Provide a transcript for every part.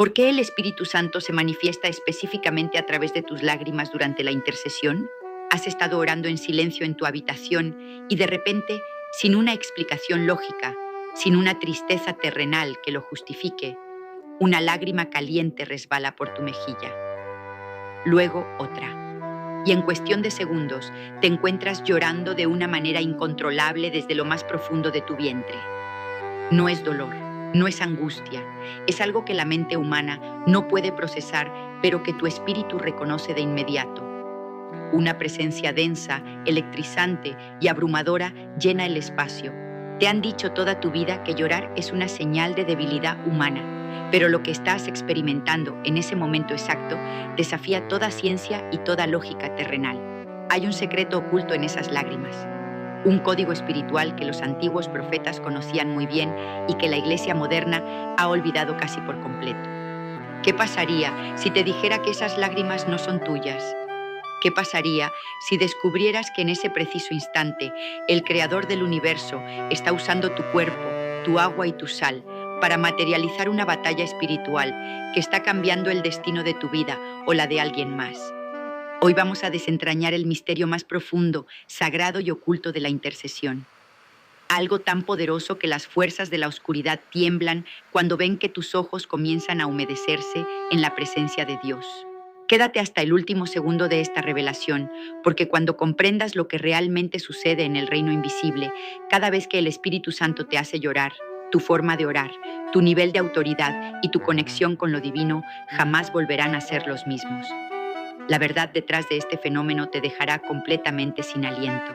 ¿Por qué el Espíritu Santo se manifiesta específicamente a través de tus lágrimas durante la intercesión? Has estado orando en silencio en tu habitación y de repente, sin una explicación lógica, sin una tristeza terrenal que lo justifique, una lágrima caliente resbala por tu mejilla. Luego otra. Y en cuestión de segundos te encuentras llorando de una manera incontrolable desde lo más profundo de tu vientre. No es dolor, no es angustia, es algo que la mente humana no puede procesar, pero que tu espíritu reconoce de inmediato. Una presencia densa, electrizante y abrumadora llena el espacio. Te han dicho toda tu vida que llorar es una señal de debilidad humana, pero lo que estás experimentando en ese momento exacto desafía toda ciencia y toda lógica terrenal. Hay un secreto oculto en esas lágrimas, un código espiritual que los antiguos profetas conocían muy bien y que la Iglesia moderna ha olvidado casi por completo. ¿Qué pasaría si te dijera que esas lágrimas no son tuyas? ¿Qué pasaría si descubrieras que en ese preciso instante el Creador del universo está usando tu cuerpo, tu agua y tu sal para materializar una batalla espiritual que está cambiando el destino de tu vida o la de alguien más? Hoy vamos a desentrañar el misterio más profundo, sagrado y oculto de la intercesión. Algo tan poderoso que las fuerzas de la oscuridad tiemblan cuando ven que tus ojos comienzan a humedecerse en la presencia de Dios. Quédate hasta el último segundo de esta revelación, porque cuando comprendas lo que realmente sucede en el reino invisible, cada vez que el Espíritu Santo te hace llorar, tu forma de orar, tu nivel de autoridad y tu conexión con lo divino jamás volverán a ser los mismos. La verdad detrás de este fenómeno te dejará completamente sin aliento.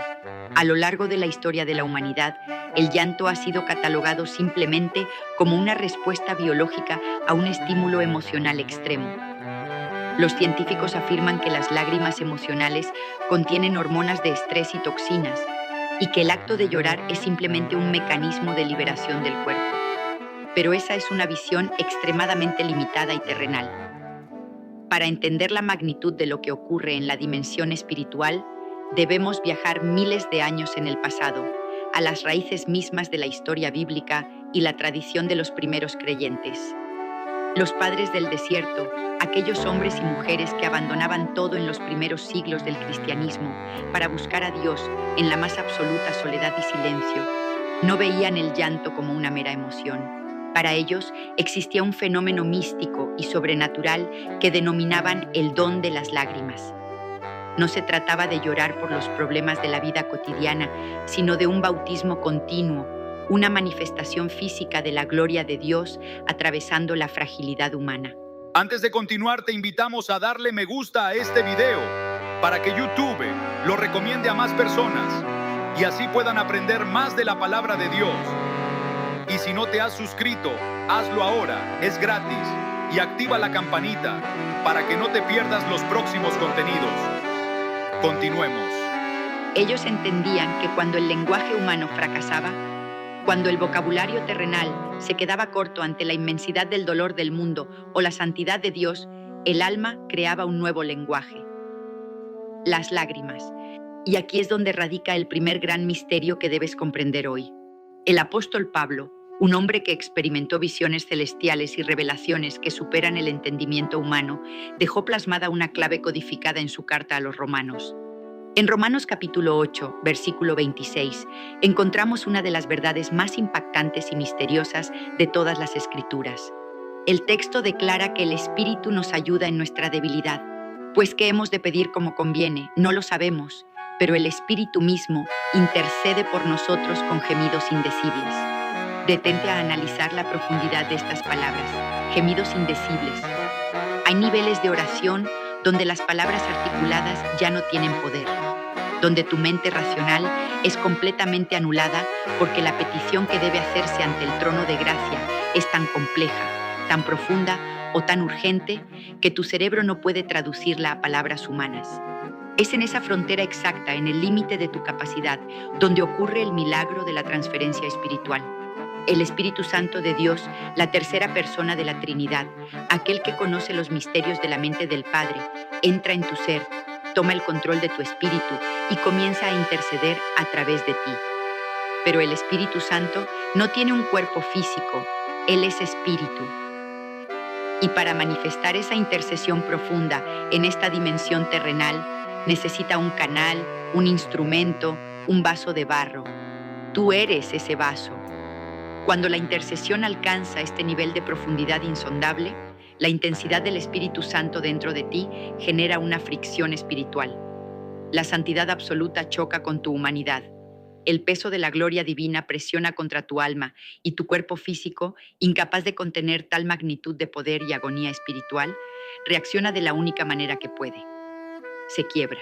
A lo largo de la historia de la humanidad, el llanto ha sido catalogado simplemente como una respuesta biológica a un estímulo emocional extremo. Los científicos afirman que las lágrimas emocionales contienen hormonas de estrés y toxinas, y que el acto de llorar es simplemente un mecanismo de liberación del cuerpo. Pero esa es una visión extremadamente limitada y terrenal. Para entender la magnitud de lo que ocurre en la dimensión espiritual, debemos viajar miles de años en el pasado, a las raíces mismas de la historia bíblica y la tradición de los primeros creyentes. Los padres del desierto, aquellos hombres y mujeres que abandonaban todo en los primeros siglos del cristianismo para buscar a Dios en la más absoluta soledad y silencio, no veían el llanto como una mera emoción. Para ellos existía un fenómeno místico y sobrenatural que denominaban el don de las lágrimas. No se trataba de llorar por los problemas de la vida cotidiana, sino de un bautismo continuo, una manifestación física de la gloria de Dios atravesando la fragilidad humana. Antes de continuar, te invitamos a darle me gusta a este video para que YouTube lo recomiende a más personas y así puedan aprender más de la palabra de Dios. Y si no te has suscrito, hazlo ahora, es gratis, y activa la campanita para que no te pierdas los próximos contenidos. Continuemos. Ellos entendían que cuando el lenguaje humano fracasaba, cuando el vocabulario terrenal se quedaba corto ante la inmensidad del dolor del mundo o la santidad de Dios, el alma creaba un nuevo lenguaje: las lágrimas. Y aquí es donde radica el primer gran misterio que debes comprender hoy. El apóstol Pablo, un hombre que experimentó visiones celestiales y revelaciones que superan el entendimiento humano, dejó plasmada una clave codificada en su carta a los romanos. En Romanos capítulo 8, versículo 26, encontramos una de las verdades más impactantes y misteriosas de todas las Escrituras. El texto declara que el Espíritu nos ayuda en nuestra debilidad. Pues ¿qué hemos de pedir como conviene? No lo sabemos, pero el Espíritu mismo intercede por nosotros con gemidos indecibles. Detente a analizar la profundidad de estas palabras, gemidos indecibles. Hay niveles de oración donde las palabras articuladas ya no tienen poder, donde tu mente racional es completamente anulada porque la petición que debe hacerse ante el trono de gracia es tan compleja, tan profunda o tan urgente que tu cerebro no puede traducirla a palabras humanas. Es en esa frontera exacta, en el límite de tu capacidad, donde ocurre el milagro de la transferencia espiritual. El Espíritu Santo de Dios, la tercera persona de la Trinidad, aquel que conoce los misterios de la mente del Padre, entra en tu ser, toma el control de tu espíritu y comienza a interceder a través de ti. Pero el Espíritu Santo no tiene un cuerpo físico, Él es espíritu. Y para manifestar esa intercesión profunda en esta dimensión terrenal, necesita un canal, un instrumento, un vaso de barro. Tú eres ese vaso. Cuando la intercesión alcanza este nivel de profundidad insondable, la intensidad del Espíritu Santo dentro de ti genera una fricción espiritual. La santidad absoluta choca con tu humanidad. El peso de la gloria divina presiona contra tu alma y tu cuerpo físico, incapaz de contener tal magnitud de poder y agonía espiritual, reacciona de la única manera que puede. Se quiebra.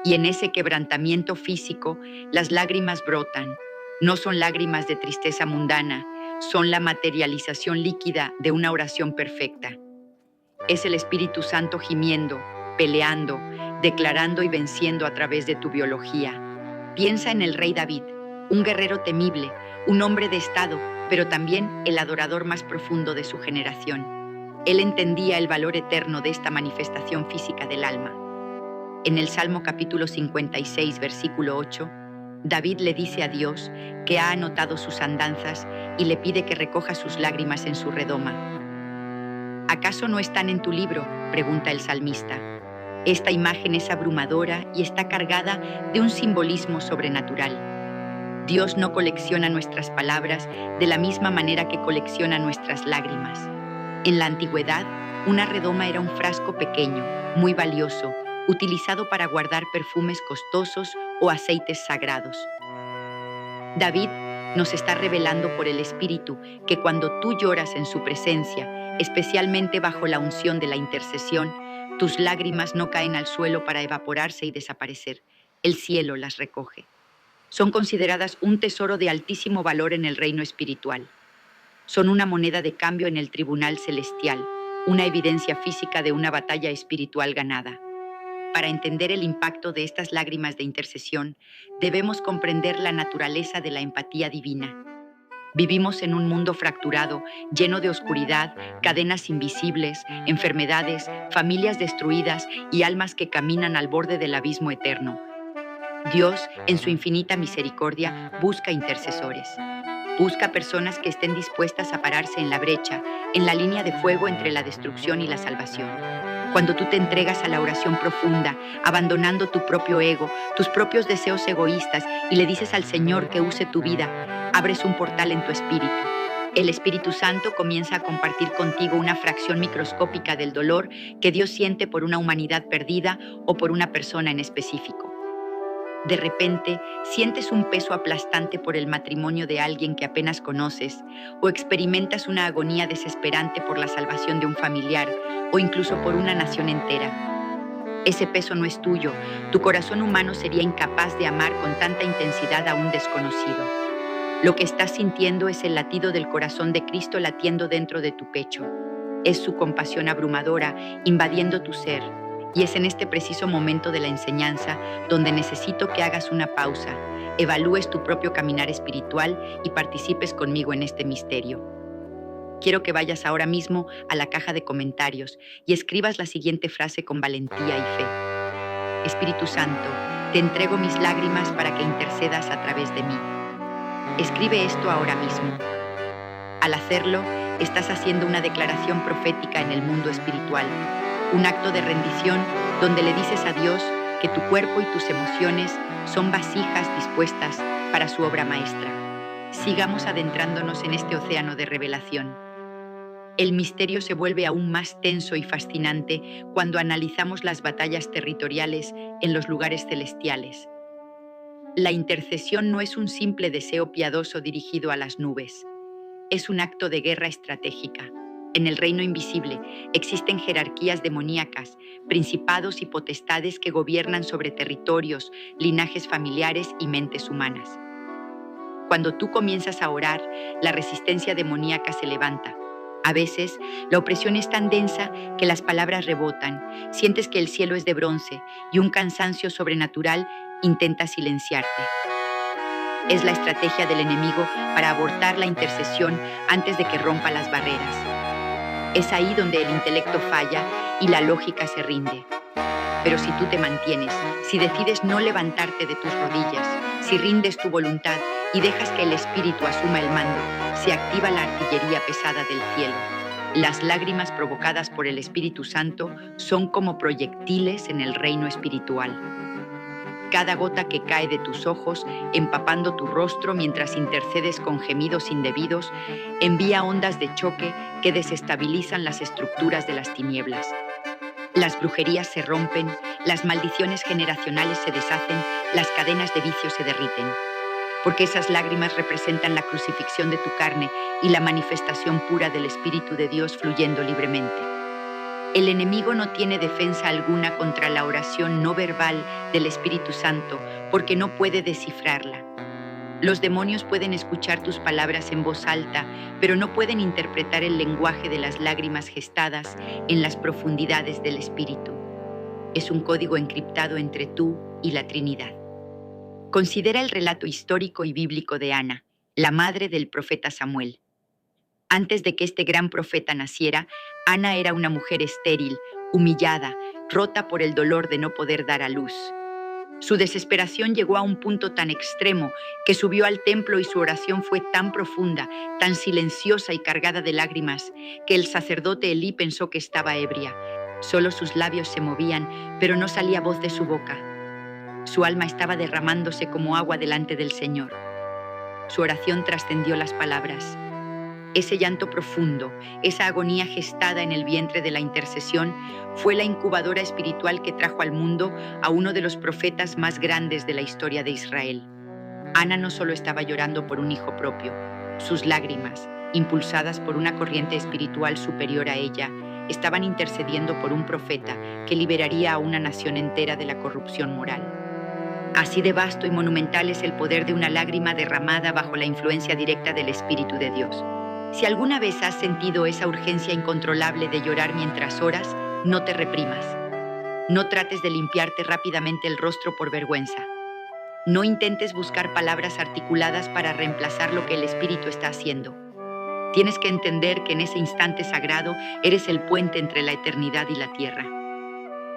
Y en ese quebrantamiento físico, las lágrimas brotan. No son lágrimas de tristeza mundana, son la materialización líquida de una oración perfecta. Es el Espíritu Santo gimiendo, peleando, declarando y venciendo a través de tu biología. Piensa en el rey David, un guerrero temible, un hombre de estado, pero también el adorador más profundo de su generación. Él entendía el valor eterno de esta manifestación física del alma. En el Salmo capítulo 56, versículo 8, David le dice a Dios que ha anotado sus andanzas y le pide que recoja sus lágrimas en su redoma. ¿Acaso no están en tu libro?, pregunta el salmista. Esta imagen es abrumadora y está cargada de un simbolismo sobrenatural. Dios no colecciona nuestras palabras de la misma manera que colecciona nuestras lágrimas. En la antigüedad, una redoma era un frasco pequeño, muy valioso, utilizado para guardar perfumes costosos o aceites sagrados. David nos está revelando por el Espíritu que cuando tú lloras en su presencia, especialmente bajo la unción de la intercesión, tus lágrimas no caen al suelo para evaporarse y desaparecer. El cielo las recoge. Son consideradas un tesoro de altísimo valor en el reino espiritual. Son una moneda de cambio en el tribunal celestial, una evidencia física de una batalla espiritual ganada. Para entender el impacto de estas lágrimas de intercesión, debemos comprender la naturaleza de la empatía divina. Vivimos en un mundo fracturado, lleno de oscuridad, cadenas invisibles, enfermedades, familias destruidas y almas que caminan al borde del abismo eterno. Dios, en su infinita misericordia, busca intercesores. Busca personas que estén dispuestas a pararse en la brecha, en la línea de fuego entre la destrucción y la salvación. Cuando tú te entregas a la oración profunda, abandonando tu propio ego, tus propios deseos egoístas y le dices al Señor que use tu vida, abres un portal en tu espíritu. El Espíritu Santo comienza a compartir contigo una fracción microscópica del dolor que Dios siente por una humanidad perdida o por una persona en específico. De repente, sientes un peso aplastante por el matrimonio de alguien que apenas conoces, o experimentas una agonía desesperante por la salvación de un familiar, o incluso por una nación entera. Ese peso no es tuyo. Tu corazón humano sería incapaz de amar con tanta intensidad a un desconocido. Lo que estás sintiendo es el latido del corazón de Cristo latiendo dentro de tu pecho. Es su compasión abrumadora invadiendo tu ser. Y es en este preciso momento de la enseñanza donde necesito que hagas una pausa, evalúes tu propio caminar espiritual y participes conmigo en este misterio. Quiero que vayas ahora mismo a la caja de comentarios y escribas la siguiente frase con valentía y fe. Espíritu Santo, te entrego mis lágrimas para que intercedas a través de mí. Escribe esto ahora mismo. Al hacerlo, estás haciendo una declaración profética en el mundo espiritual. Un acto de rendición donde le dices a Dios que tu cuerpo y tus emociones son vasijas dispuestas para su obra maestra. Sigamos adentrándonos en este océano de revelación. El misterio se vuelve aún más tenso y fascinante cuando analizamos las batallas territoriales en los lugares celestiales. La intercesión no es un simple deseo piadoso dirigido a las nubes. Es un acto de guerra estratégica. En el reino invisible existen jerarquías demoníacas, principados y potestades que gobiernan sobre territorios, linajes familiares y mentes humanas. Cuando tú comienzas a orar, la resistencia demoníaca se levanta. A veces, la opresión es tan densa que las palabras rebotan, sientes que el cielo es de bronce y un cansancio sobrenatural intenta silenciarte. Es la estrategia del enemigo para abortar la intercesión antes de que rompa las barreras. Es ahí donde el intelecto falla y la lógica se rinde. Pero si tú te mantienes, si decides no levantarte de tus rodillas, si rindes tu voluntad y dejas que el Espíritu asuma el mando, se activa la artillería pesada del cielo. Las lágrimas provocadas por el Espíritu Santo son como proyectiles en el reino espiritual. Cada gota que cae de tus ojos, empapando tu rostro mientras intercedes con gemidos indebidos, envía ondas de choque que desestabilizan las estructuras de las tinieblas. Las brujerías se rompen, las maldiciones generacionales se deshacen, las cadenas de vicio se derriten. Porque esas lágrimas representan la crucifixión de tu carne y la manifestación pura del Espíritu de Dios fluyendo libremente. El enemigo no tiene defensa alguna contra la oración no verbal del Espíritu Santo porque no puede descifrarla. Los demonios pueden escuchar tus palabras en voz alta, pero no pueden interpretar el lenguaje de las lágrimas gestadas en las profundidades del Espíritu. Es un código encriptado entre tú y la Trinidad. Considera el relato histórico y bíblico de Ana, la madre del profeta Samuel. Antes de que este gran profeta naciera, Ana era una mujer estéril, humillada, rota por el dolor de no poder dar a luz. Su desesperación llegó a un punto tan extremo que subió al templo y su oración fue tan profunda, tan silenciosa y cargada de lágrimas, que el sacerdote Elí pensó que estaba ebria. Solo sus labios se movían, pero no salía voz de su boca. Su alma estaba derramándose como agua delante del Señor. Su oración trascendió las palabras. Ese llanto profundo, esa agonía gestada en el vientre de la intercesión, fue la incubadora espiritual que trajo al mundo a uno de los profetas más grandes de la historia de Israel. Ana no solo estaba llorando por un hijo propio, sus lágrimas, impulsadas por una corriente espiritual superior a ella, estaban intercediendo por un profeta que liberaría a una nación entera de la corrupción moral. Así de vasto y monumental es el poder de una lágrima derramada bajo la influencia directa del Espíritu de Dios. Si alguna vez has sentido esa urgencia incontrolable de llorar mientras oras, no te reprimas. No trates de limpiarte rápidamente el rostro por vergüenza. No intentes buscar palabras articuladas para reemplazar lo que el Espíritu está haciendo. Tienes que entender que en ese instante sagrado eres el puente entre la eternidad y la tierra.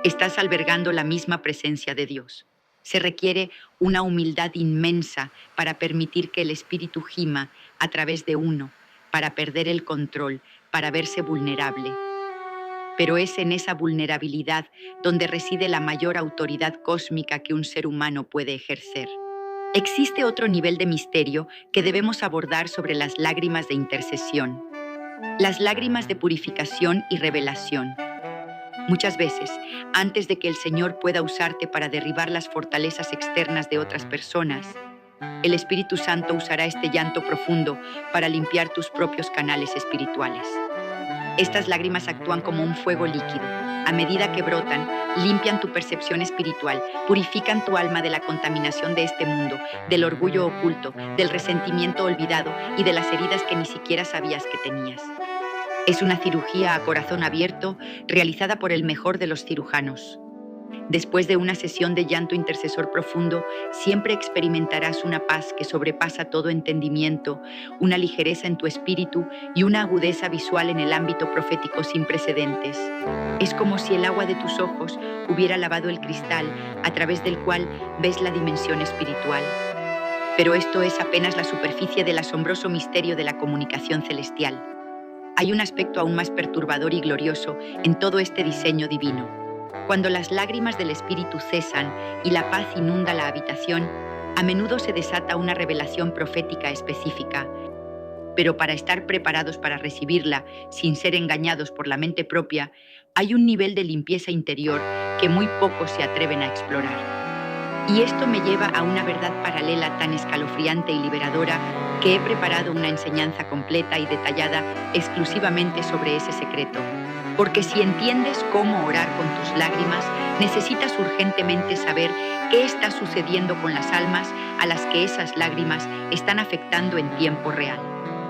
Estás albergando la misma presencia de Dios. Se requiere una humildad inmensa para permitir que el Espíritu gima a través de uno, para perder el control, para verse vulnerable. Pero es en esa vulnerabilidad donde reside la mayor autoridad cósmica que un ser humano puede ejercer. Existe otro nivel de misterio que debemos abordar sobre las lágrimas de intercesión. Las lágrimas de purificación y revelación. Muchas veces, antes de que el Señor pueda usarte para derribar las fortalezas externas de otras personas, el Espíritu Santo usará este llanto profundo para limpiar tus propios canales espirituales. Estas lágrimas actúan como un fuego líquido. A medida que brotan, limpian tu percepción espiritual, purifican tu alma de la contaminación de este mundo, del orgullo oculto, del resentimiento olvidado y de las heridas que ni siquiera sabías que tenías. Es una cirugía a corazón abierto realizada por el mejor de los cirujanos. Después de una sesión de llanto intercesor profundo, siempre experimentarás una paz que sobrepasa todo entendimiento, una ligereza en tu espíritu y una agudeza visual en el ámbito profético sin precedentes. Es como si el agua de tus ojos hubiera lavado el cristal a través del cual ves la dimensión espiritual. Pero esto es apenas la superficie del asombroso misterio de la comunicación celestial. Hay un aspecto aún más perturbador y glorioso en todo este diseño divino. Cuando las lágrimas del Espíritu cesan y la paz inunda la habitación, a menudo se desata una revelación profética específica. Pero para estar preparados para recibirla, sin ser engañados por la mente propia, hay un nivel de limpieza interior que muy pocos se atreven a explorar. Y esto me lleva a una verdad paralela tan escalofriante y liberadora que he preparado una enseñanza completa y detallada exclusivamente sobre ese secreto. Porque si entiendes cómo orar con tus lágrimas, necesitas urgentemente saber qué está sucediendo con las almas a las que esas lágrimas están afectando en tiempo real.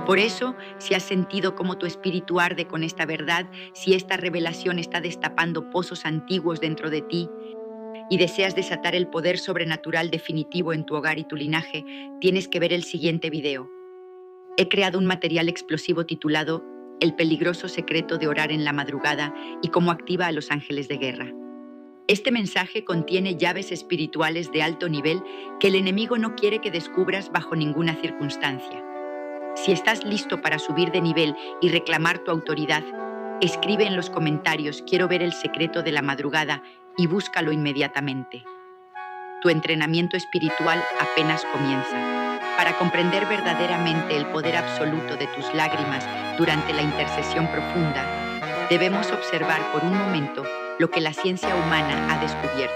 Por eso, si has sentido cómo tu espíritu arde con esta verdad, si esta revelación está destapando pozos antiguos dentro de ti y deseas desatar el poder sobrenatural definitivo en tu hogar y tu linaje, tienes que ver el siguiente video. He creado un material explosivo titulado El peligroso secreto de orar en la madrugada y cómo activa a los ángeles de guerra. Este mensaje contiene llaves espirituales de alto nivel que el enemigo no quiere que descubras bajo ninguna circunstancia. Si estás listo para subir de nivel y reclamar tu autoridad, escribe en los comentarios "Quiero ver el secreto de la madrugada" y búscalo inmediatamente. Tu entrenamiento espiritual apenas comienza. Para comprender verdaderamente el poder absoluto de tus lágrimas durante la intercesión profunda, debemos observar por un momento lo que la ciencia humana ha descubierto,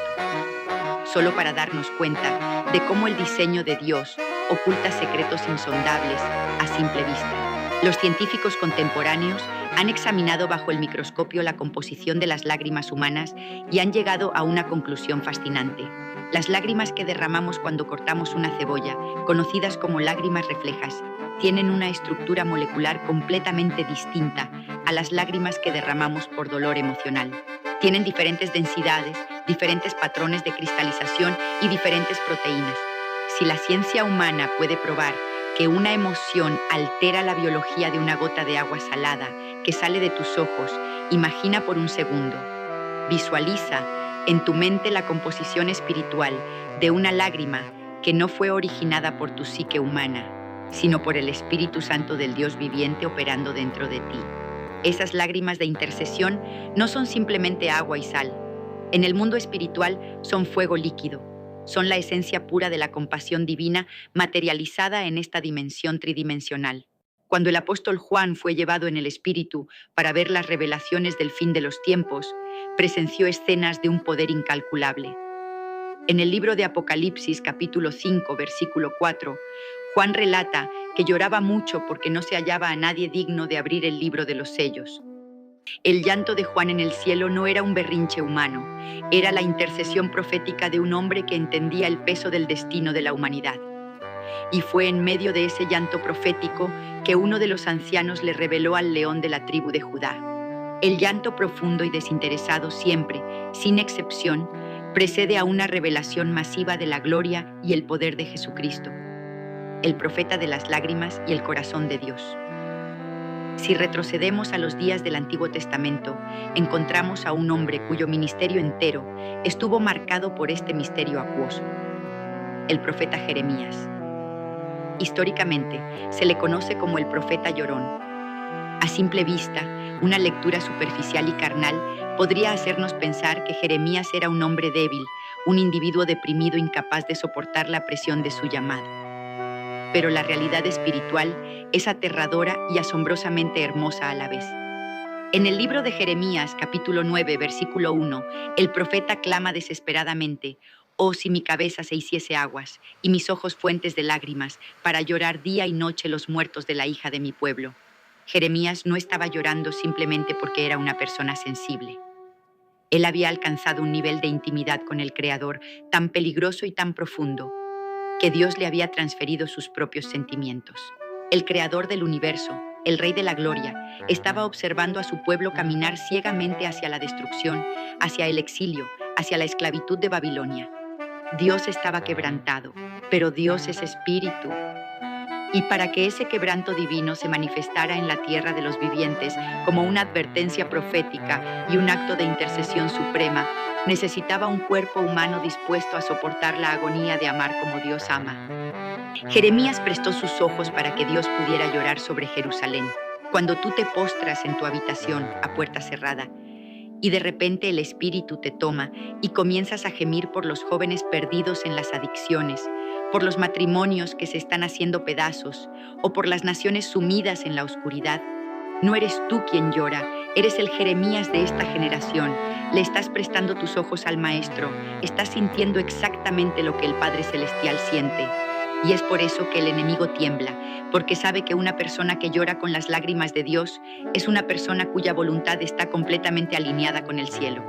solo para darnos cuenta de cómo el diseño de Dios oculta secretos insondables a simple vista. Los científicos contemporáneos han examinado bajo el microscopio la composición de las lágrimas humanas y han llegado a una conclusión fascinante. Las lágrimas que derramamos cuando cortamos una cebolla, conocidas como lágrimas reflejas, tienen una estructura molecular completamente distinta a las lágrimas que derramamos por dolor emocional. Tienen diferentes densidades, diferentes patrones de cristalización y diferentes proteínas. Si la ciencia humana puede probar que una emoción altera la biología de una gota de agua salada que sale de tus ojos, imagina por un segundo. Visualiza en tu mente la composición espiritual de una lágrima que no fue originada por tu psique humana, sino por el Espíritu Santo del Dios viviente operando dentro de ti. Esas lágrimas de intercesión no son simplemente agua y sal. En el mundo espiritual son fuego líquido. Son la esencia pura de la compasión divina materializada en esta dimensión tridimensional. Cuando el apóstol Juan fue llevado en el Espíritu para ver las revelaciones del fin de los tiempos, presenció escenas de un poder incalculable. En el libro de Apocalipsis, capítulo 5, versículo 4, Juan relata que lloraba mucho porque no se hallaba a nadie digno de abrir el libro de los sellos. El llanto de Juan en el cielo no era un berrinche humano, era la intercesión profética de un hombre que entendía el peso del destino de la humanidad. Y fue en medio de ese llanto profético que uno de los ancianos le reveló al león de la tribu de Judá. El llanto profundo y desinteresado siempre, sin excepción, precede a una revelación masiva de la gloria y el poder de Jesucristo, el profeta de las lágrimas y el corazón de Dios. Si retrocedemos a los días del Antiguo Testamento, encontramos a un hombre cuyo ministerio entero estuvo marcado por este misterio acuoso, el profeta Jeremías. Históricamente, se le conoce como el profeta llorón. A simple vista, una lectura superficial y carnal podría hacernos pensar que Jeremías era un hombre débil, un individuo deprimido incapaz de soportar la presión de su llamado. Pero la realidad espiritual es aterradora y asombrosamente hermosa a la vez. En el libro de Jeremías, capítulo 9, versículo 1, el profeta clama desesperadamente: «Oh, si mi cabeza se hiciese aguas, y mis ojos fuentes de lágrimas, para llorar día y noche los muertos de la hija de mi pueblo». Jeremías no estaba llorando simplemente porque era una persona sensible. Él había alcanzado un nivel de intimidad con el Creador tan peligroso y tan profundo que Dios le había transferido sus propios sentimientos. El Creador del universo, el Rey de la Gloria, estaba observando a su pueblo caminar ciegamente hacia la destrucción, hacia el exilio, hacia la esclavitud de Babilonia. Dios estaba quebrantado, pero Dios es espíritu. Y para que ese quebranto divino se manifestara en la tierra de los vivientes como una advertencia profética y un acto de intercesión suprema, necesitaba un cuerpo humano dispuesto a soportar la agonía de amar como Dios ama. Jeremías prestó sus ojos para que Dios pudiera llorar sobre Jerusalén. Cuando tú te postras en tu habitación a puerta cerrada y de repente el espíritu te toma y comienzas a gemir por los jóvenes perdidos en las adicciones, por los matrimonios que se están haciendo pedazos o por las naciones sumidas en la oscuridad, no eres tú quien llora, eres el Jeremías de esta generación. Le estás prestando tus ojos al Maestro, estás sintiendo exactamente lo que el Padre Celestial siente. Y es por eso que el enemigo tiembla, porque sabe que una persona que llora con las lágrimas de Dios es una persona cuya voluntad está completamente alineada con el cielo.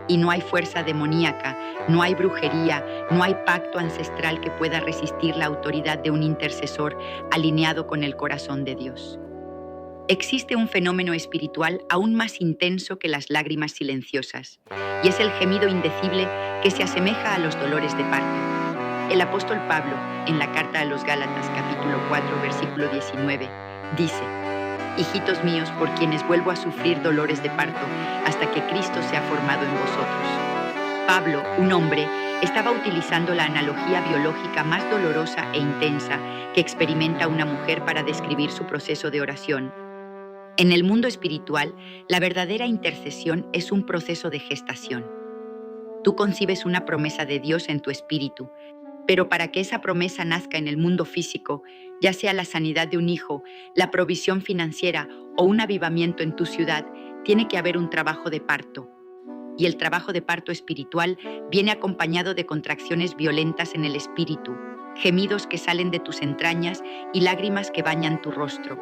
Y no hay fuerza demoníaca, no hay brujería, no hay pacto ancestral que pueda resistir la autoridad de un intercesor alineado con el corazón de Dios. Existe un fenómeno espiritual aún más intenso que las lágrimas silenciosas, y es el gemido indecible que se asemeja a los dolores de parto. El apóstol Pablo, en la carta a los Gálatas, capítulo 4, versículo 19, dice: «Hijitos míos, por quienes vuelvo a sufrir dolores de parto, hasta que Cristo sea formado en vosotros». Pablo, un hombre Estaba utilizando la analogía biológica más dolorosa e intensa que experimenta una mujer para describir su proceso de oración. En el mundo espiritual, la verdadera intercesión es un proceso de gestación. Tú concibes una promesa de Dios en tu espíritu, pero para que esa promesa nazca en el mundo físico, ya sea la sanidad de un hijo, la provisión financiera o un avivamiento en tu ciudad, tiene que haber un trabajo de parto. Y el trabajo de parto espiritual viene acompañado de contracciones violentas en el espíritu, gemidos que salen de tus entrañas y lágrimas que bañan tu rostro.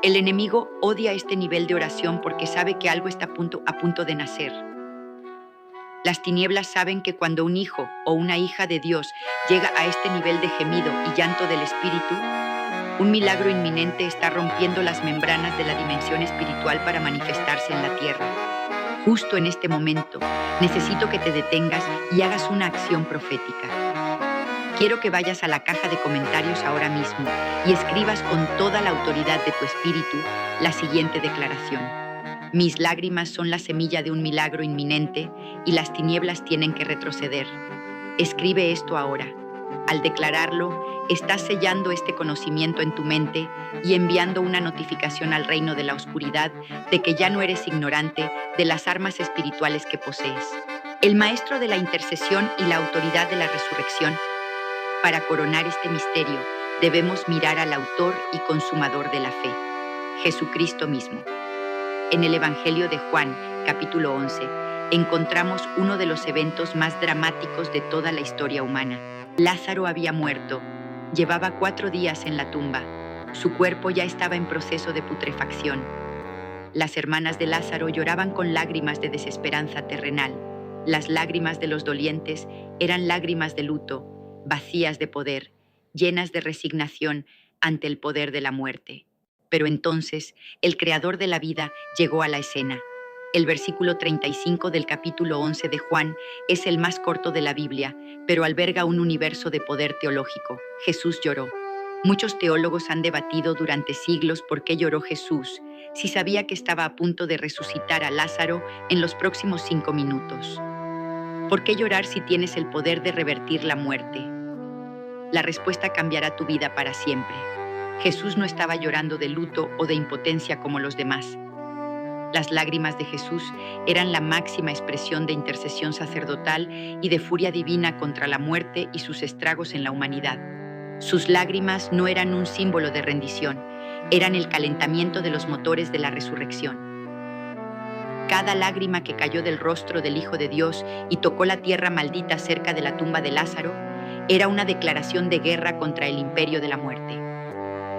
El enemigo odia este nivel de oración porque sabe que algo está a punto de nacer. Las tinieblas saben que cuando un hijo o una hija de Dios llega a este nivel de gemido y llanto del espíritu, un milagro inminente está rompiendo las membranas de la dimensión espiritual para manifestarse en la tierra. Justo en este momento, necesito que te detengas y hagas una acción profética. Quiero que vayas a la caja de comentarios ahora mismo y escribas con toda la autoridad de tu espíritu la siguiente declaración. Mis lágrimas son la semilla de un milagro inminente y las tinieblas tienen que retroceder. Escribe esto ahora. Al declararlo, estás sellando este conocimiento en tu mente y enviando una notificación al reino de la oscuridad de que ya no eres ignorante de las armas espirituales que posees. El maestro de la intercesión y la autoridad de la resurrección. Para coronar este misterio, debemos mirar al autor y consumador de la fe, Jesucristo mismo. En el Evangelio de Juan, capítulo 11, encontramos uno de los eventos más dramáticos de toda la historia humana. Lázaro había muerto, llevaba 4 días en la tumba, su cuerpo ya estaba en proceso de putrefacción. Las hermanas de Lázaro lloraban con lágrimas de desesperanza terrenal. Las lágrimas de los dolientes eran lágrimas de luto, vacías de poder, llenas de resignación ante el poder de la muerte. Pero entonces, el Creador de la vida llegó a la escena. El versículo 35 del capítulo 11 de Juan es el más corto de la Biblia, pero alberga un universo de poder teológico. Jesús lloró. Muchos teólogos han debatido durante siglos por qué lloró Jesús, si sabía que estaba a punto de resucitar a Lázaro en los próximos 5 minutos. ¿Por qué llorar si tienes el poder de revertir la muerte? La respuesta cambiará tu vida para siempre. Jesús no estaba llorando de luto o de impotencia como los demás. Las lágrimas de Jesús eran la máxima expresión de intercesión sacerdotal y de furia divina contra la muerte y sus estragos en la humanidad. Sus lágrimas no eran un símbolo de rendición, eran el calentamiento de los motores de la resurrección. Cada lágrima que cayó del rostro del Hijo de Dios y tocó la tierra maldita cerca de la tumba de Lázaro era una declaración de guerra contra el imperio de la muerte.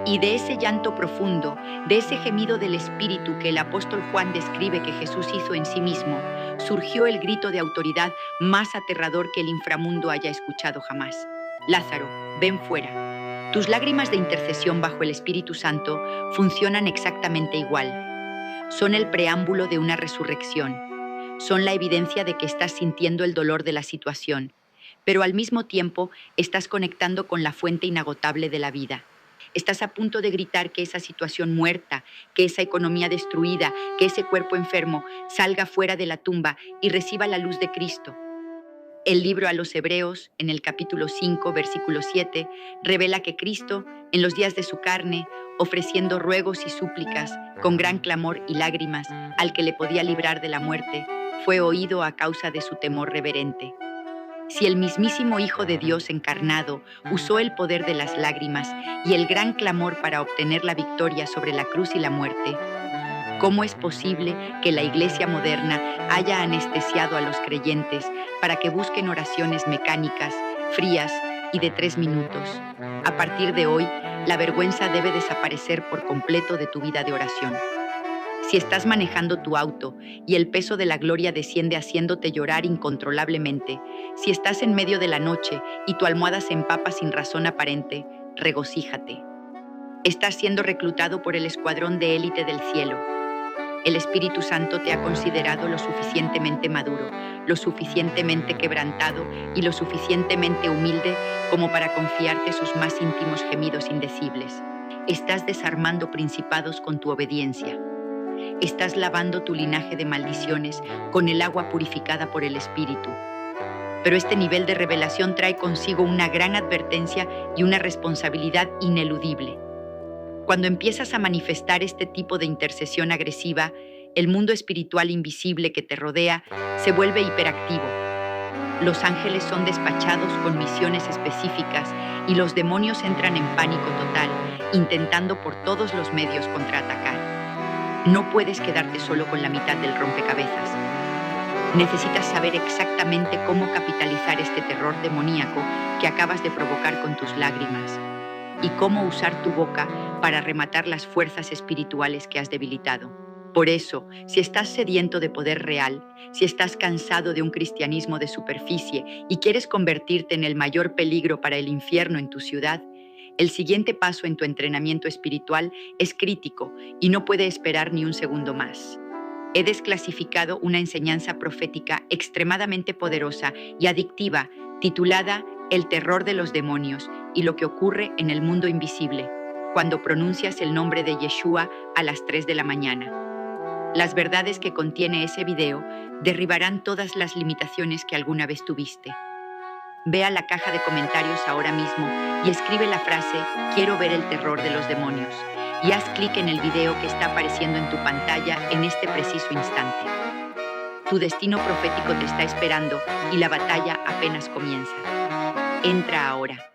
Y de ese llanto profundo, de ese gemido del espíritu que el apóstol Juan describe que Jesús hizo en sí mismo, surgió el grito de autoridad más aterrador que el inframundo haya escuchado jamás. Lázaro, ven fuera. Tus lágrimas de intercesión bajo el Espíritu Santo funcionan exactamente igual. Son el preámbulo de una resurrección. Son la evidencia de que estás sintiendo el dolor de la situación, pero al mismo tiempo estás conectando con la fuente inagotable de la vida. Estás a punto de gritar que esa situación muerta, que esa economía destruida, que ese cuerpo enfermo salga fuera de la tumba y reciba la luz de Cristo. El libro a los Hebreos, en el capítulo 5, versículo 7, revela que Cristo, en los días de su carne, ofreciendo ruegos y súplicas, con gran clamor y lágrimas, al que le podía librar de la muerte, fue oído a causa de su temor reverente. Si el mismísimo Hijo de Dios encarnado usó el poder de las lágrimas y el gran clamor para obtener la victoria sobre la cruz y la muerte, ¿cómo es posible que la Iglesia moderna haya anestesiado a los creyentes para que busquen oraciones mecánicas, frías y de 3 minutos? A partir de hoy, la vergüenza debe desaparecer por completo de tu vida de oración. Si estás manejando tu auto y el peso de la gloria desciende haciéndote llorar incontrolablemente, si estás en medio de la noche y tu almohada se empapa sin razón aparente, regocíjate. Estás siendo reclutado por el escuadrón de élite del cielo. El Espíritu Santo te ha considerado lo suficientemente maduro, lo suficientemente quebrantado y lo suficientemente humilde como para confiarte sus más íntimos gemidos indecibles. Estás desarmando principados con tu obediencia. Estás lavando tu linaje de maldiciones con el agua purificada por el Espíritu. Pero este nivel de revelación trae consigo una gran advertencia y una responsabilidad ineludible. Cuando empiezas a manifestar este tipo de intercesión agresiva, el mundo espiritual invisible que te rodea se vuelve hiperactivo. Los ángeles son despachados con misiones específicas y los demonios entran en pánico total, intentando por todos los medios contraatacar. No puedes quedarte solo con la mitad del rompecabezas. Necesitas saber exactamente cómo capitalizar este terror demoníaco que acabas de provocar con tus lágrimas y cómo usar tu boca para rematar las fuerzas espirituales que has debilitado. Por eso, si estás sediento de poder real, si estás cansado de un cristianismo de superficie y quieres convertirte en el mayor peligro para el infierno en tu ciudad, el siguiente paso en tu entrenamiento espiritual es crítico y no puede esperar ni un segundo más. He desclasificado una enseñanza profética extremadamente poderosa y adictiva titulada El terror de los demonios y lo que ocurre en el mundo invisible cuando pronuncias el nombre de Yeshua a las 3 de la mañana. Las verdades que contiene ese video derribarán todas las limitaciones que alguna vez tuviste. Ve a la caja de comentarios ahora mismo y escribe la frase "Quiero ver el terror de los demonios" y haz clic en el video que está apareciendo en tu pantalla en este preciso instante. Tu destino profético te está esperando y la batalla apenas comienza. Entra ahora.